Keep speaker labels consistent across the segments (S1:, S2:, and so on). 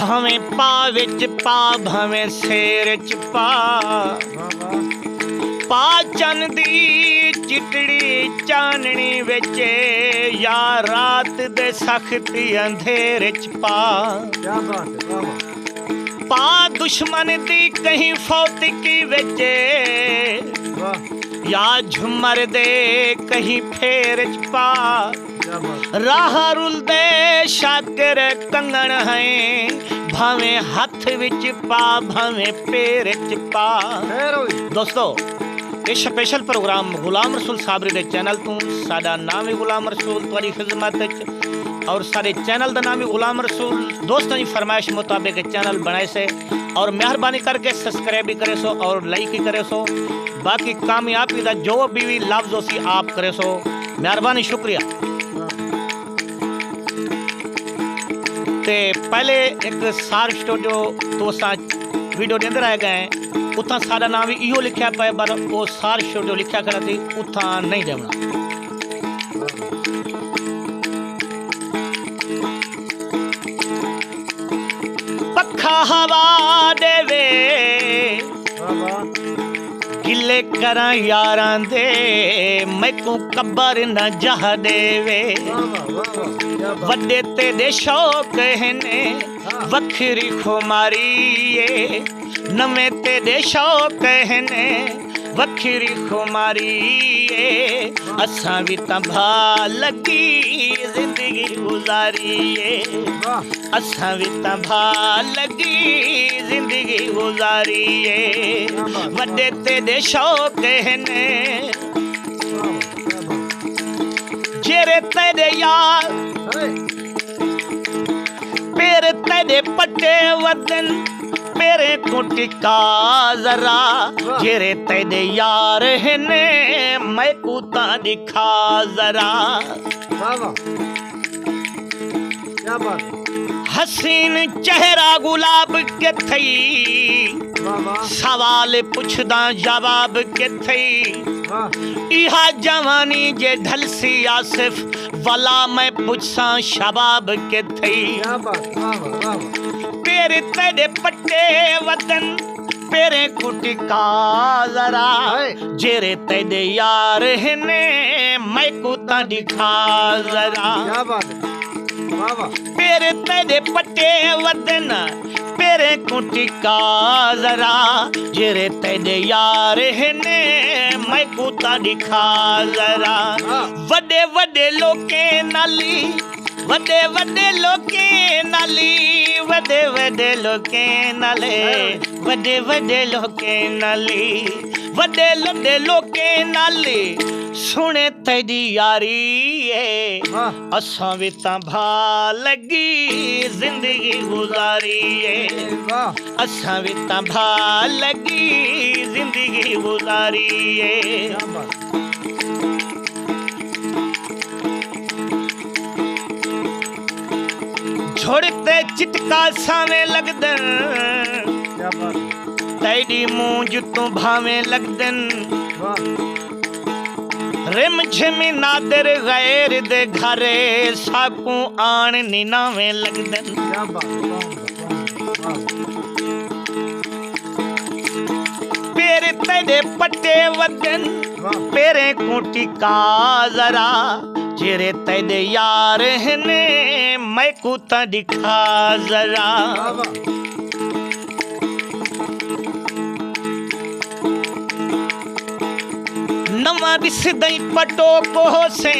S1: भावें पा विच पा भावें शेर च पा चन दी चिटड़ी चाननी विच या रात दे सख्ती अंधेरे च पा पा दुश्मन दी कहीं फौतकी विच या झुमर दे कहीं फेर च पा राह रुलदे शाकर कंगन है भावें हथ विच पा भावें पैर च पा। दोस्तों ये स्पेशल प्रोग्राम गुलाम रसूल साबरी दे चैनल तू साडा नाम है गुलाम रसूल तुहाडी खिदमत और सारे चैनल का नाम है गुलाम रसूल। दोस्तों की फरमाइश मुताबिक चैनल बनाए से और मेहरबानी करके सब्सक्राइब भी करे सो और लाइक ही करे सो। बाकी कामयाबी का जो भी लफ्ज हो सी आप करे सो मेहरबानी शुक्रिया। ते पहले एक सार स्टूडियो तो वीडियो के अंदर आए गए उतना सारा नाम भी इहो लिखा पे पर वो सार स्टूडियो लिखा खड़ा थी उतना नहीं देना। पखा हवा देवे गिले करा यारां दे मैकू कब्र न जह देवे वड्डे तेरे शौक ने वखरी खुमारी नवे तेरे शौक ने वखरी खुमारी असां भी तंभा लगी जिंदगी गुजारी असां भी तंभा लगी जिंदगी गुजारी वड्डे तेरे शौक ने जेरे तेरे यार पेरे तेरे पट्टे वदन मेरे को टिका जरा जेरे तेरे यार ने मैं कूता दिखा जरा। हसीन चेहरा गुलाब के थई सवाल पुछदा जवाब के थई इहा जवानी जे ढलसी आसिफ वला मैं पुछसा शबाब के थई पेरे तेरे पट्टे वतन पेरे कुटिका जरा जेरे तेरे यार ने मैं कुता दिखा जरा पेरे तेरे पट्टे वतन पेरे कुटिका जरा जेरे तेरे यार ने मैं कुता दिखा जरा। वड्डे वड्डे लोके नाली वड्डे वड्डे लोके नाली वड्डे वड्डे लोके नाले वड्डे वड्डे लोके नाली वड्डे वड्डे लोके नाली सुने तेरी यारी असां भी तंभा लगी जिंदगी गुजारी असां भी तंभा लगी जिंदगी गुजारी छोड़ते चिटका सावे लगदन तेरी मूंज तू भावे लगदन रिम झिम नादर गैर दे घरे साकू आन निनावे लगदन पेरे तेरे पट्टे वदन पेरे कुटी का जरा जेरे तेरे यार ने मैं कुता दिखा जरा। नवा दिसदई पटो को से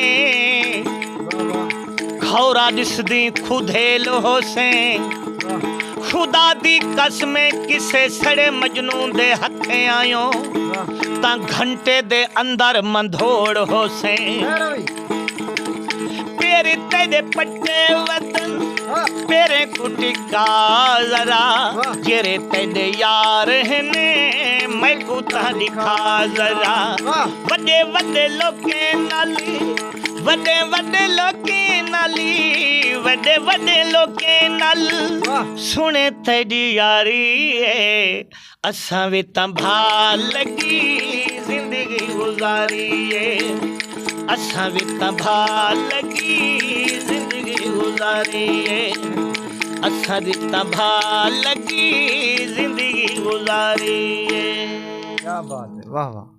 S1: खौरा दिसदी खुदेल हो से खुदा दी कसमें किसे सड़े मजनू दे हथे आयो ता घंटे दे अंदर मंधोड़ हो से पेरे तेरे पट्टे वतन पेरे कुटी का जरा जेरे तेरे यार ने मैं कुता दिखा जरा। वड्डे वड्डे लोके नाली वड्डे वड्डे लोके नाली वड्डे वड्डे लोके नल सुने तेरी यारी असां भी तंभा लगी जिंदगी गुजारी असां भी तंभा लगी जिंदगी गुजारी असां दी तभा लगी जिंदगी गुजारी।
S2: क्या बात है, वाह वाह।